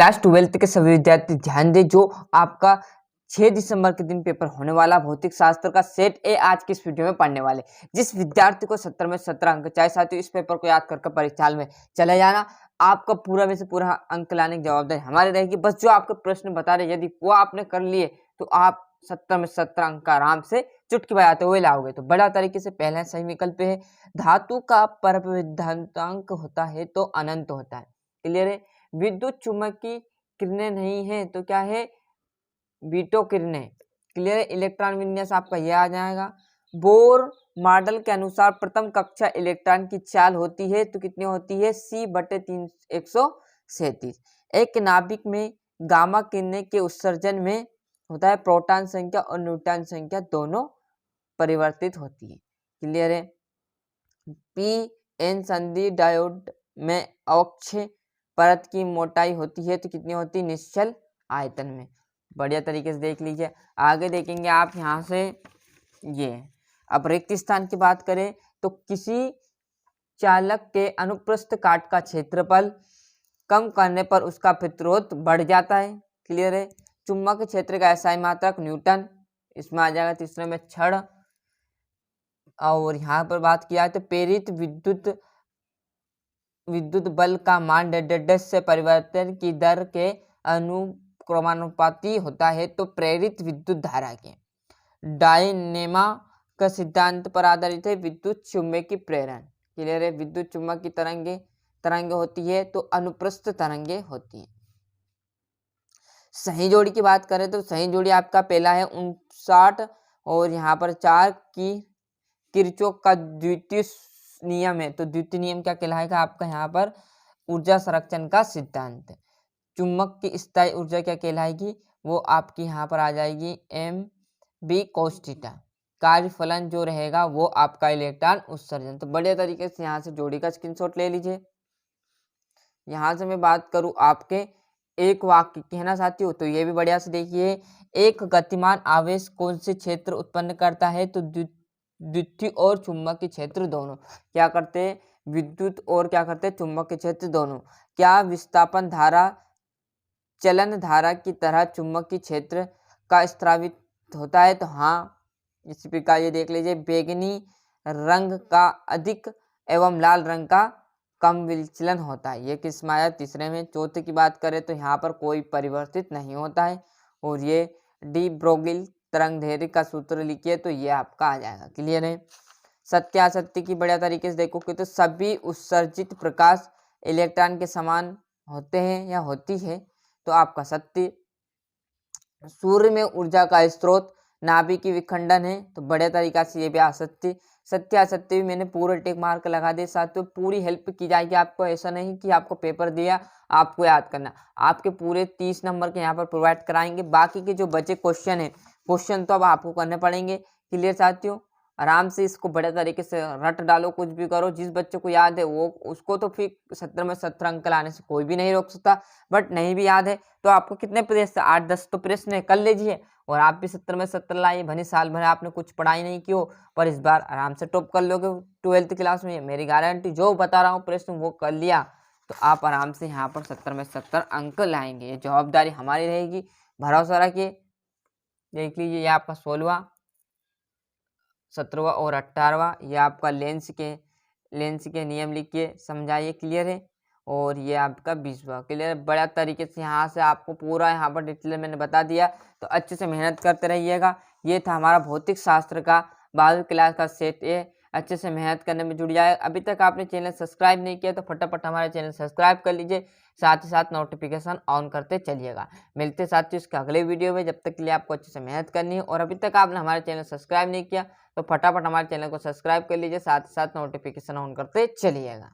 Class 12th के सभी विद्यार्थी ध्यान दें। जो आपका 6 दिसंबर के दिन पेपर होने वाला भौतिक शास्त्र का सेट ए आज की इस वीडियो में पढ़ने वाले। जिस विद्यार्थी को 70 में 17 अंक चाहे साथियों इस पेपर को याद करके परीक्षा में चले जाना, आपका पूरा में से पूरा अंक लाने की जवाबदारी हमारी रहेगी। बस जो आपके प्रश्न बता रहे यदि वो आपने कर लिए तो आप 70 में 17 अंक का आराम से चुटकी बजाते हुए लाओगे। तो बड़ा तरीके से पहला सही विकल्प है, धातु का परविद्युतांक होता है तो अनंत होता है। क्लियर है। विद्युत चुम्बकीय किरणें नहीं है तो क्या है, बीटो किरणें। क्लियर है। इलेक्ट्रॉन विन्यास आपका यह आ जाएगा। बोर मॉडल के अनुसार प्रथम कक्षा इलेक्ट्रॉन की चाल होती है तो कितनी होती है, C/137। एक नाभिक में गामा किरणें के उत्सर्जन में होता है प्रोटॉन संख्या और न्यूट्रॉन संख्या दोनों परिवर्तित होती है। क्लियर है। पी-एन संधि डायोड में अवक्षय परत की मोटाई होती है तो कितनी होती है, निश्चल आयतन में। बढ़िया तरीके से देख लीजिए। आगे देखेंगे आप यहाँ से ये। अब रिक्त स्थान की बात करें तो किसी चालक के अनुप्रस्थ काट का क्षेत्रफल कम करने पर उसका प्रतिरोध बढ़ जाता है। क्लियर है। चुंबक क्षेत्र का एसआई मात्रक न्यूटन, इसमें आ जाएगा तीसरे में क्षण। और यहाँ पर बात किया है तो प्रेरित विद्युत बल का मान डेडेस से परिवर्तन की दर के अनुक्रमानुपाती होता है तो प्रेरित विद्युत धारा के डायनेमा का सिद्धांत पर आधारित है विद्युत चुम्बकीय प्रेरण। क्लियर है। विद्युत चुम्बकीय तरंगे होती है तो अनुप्रस्थ तरंगे होती है। सही जोड़ी की बात करें तो सही जोड़ी आपका पहला है 59 और यहाँ पर 4 की किरचॉफ का द्वितीय नियम है तो द्वितीय नियम क्या कहलाएगा आपका, यहाँ पर ऊर्जा संरक्षण का सिद्धांत है। चुंबक की स्थायी ऊर्जा क्या कहलाएगी, वो आपकी यहाँ पर आ जाएगी mb cos थीटा। कार्यफलन जो रहेगा वो आपका इलेक्ट्रॉन उत्सर्जन। तो बढ़िया तरीके से यहाँ से जोड़ी का स्क्रीनशॉट ले लीजिए। यहाँ से मैं बात करूँ आपके एक वाक्य की है ना साथियों, तो ये भी बढ़िया से देखिए। एक गतिमान आवेश कौन से क्षेत्र उत्पन्न करता है, तो विद्युत और चुंबकीय क्षेत्र दोनों क्या करते हैं, विद्युत और क्या करते हैं, चुंबकीय क्षेत्र दोनों। क्या विस्थापन धारा चलन धारा की तरह चुंबकीय क्षेत्र का स्रावित होता है, तो हाँ। इसी प्रकार ये देख लीजिए, बैंगनी रंग का अधिक एवं लाल रंग का कम विचलन होता है। ये किस में आया, तीसरे में। चौथे की बात करें तो यहाँ पर कोई परिवर्तित नहीं होता है। और ये डी ब्रोगिल तरंग दैर्घ्य का सूत्र लिखिए तो ये आपका आ जाएगा। क्लियर है। सत्यासत्य की बढ़िया तरीके से देखोगे तो सभी उत्सर्जित प्रकाश इलेक्ट्रॉन के समान होते हैं या होती है, तो आपका सत्य। सूर्य में ऊर्जा का स्रोत नाभिकीय विखंडन है, तो बढ़िया तरीका से ये भी असत्य। सत्यासत्य भी मैंने पूरे टिक मार्क लगा दे साथियों। पूरी हेल्प की जाएगी आपको, ऐसा नहीं कि आपको पेपर दिया आपको याद करना। आपके पूरे 30 नंबर के यहाँ पर प्रोवाइड कराएंगे। बाकी के जो बचे क्वेश्चन है, क्वेश्चन तो अब आपको करने पड़ेंगे। क्लियर साथियों। आराम से इसको बड़े तरीके से रट डालो, कुछ भी करो। जिस बच्चे को याद है वो उसको तो फिर 70 में 17 अंक लाने से कोई भी नहीं रोक सकता। बट नहीं भी याद है तो आपको कितने प्रश्न, 8-10 तो प्रश्न कर लीजिए और आप भी 70 में 70 लाइए। भले साल भर आपने कुछ पढ़ाई नहीं की हो, पर इस बार आराम से टॉप कर लोगे 12th क्लास में, मेरी गारंटी। जो बता रहा हूँ प्रश्न वो कर लिया तो आप आराम से यहाँ पर 70 में 70 अंक लाएंगे। ये जवाबदारी हमारी रहेगी, भरोसा रखिए। देख लीजिए, ये आपका 16वां, 17वां और 18वां। ये आपका लेंस के नियम लिखिए, समझाइए। क्लियर है। और ये आपका 20वां। क्लियर है। बड़ा तरीके से यहाँ से आपको पूरा यहाँ पर डिटेल मैंने बता दिया, तो अच्छे से मेहनत करते रहिएगा। ये था हमारा भौतिक शास्त्र का 12वीं क्लास का सेट ए। अच्छे से मेहनत करने में जुड़ जाए। अभी तक आपने चैनल सब्सक्राइब नहीं किया तो फटाफट हमारे चैनल सब्सक्राइब कर लीजिए, साथ ही साथ नोटिफिकेशन ऑन करते चलिएगा। मिलते साथियों इसके अगले वीडियो में। जब तक के लिए आपको अच्छे से मेहनत करनी है। और अभी तक आपने हमारे चैनल सब्सक्राइब नहीं किया तो फटाफट हमारे चैनल को सब्सक्राइब कर लीजिए, साथ ही साथ नोटिफिकेशन ऑन करते चलिएगा।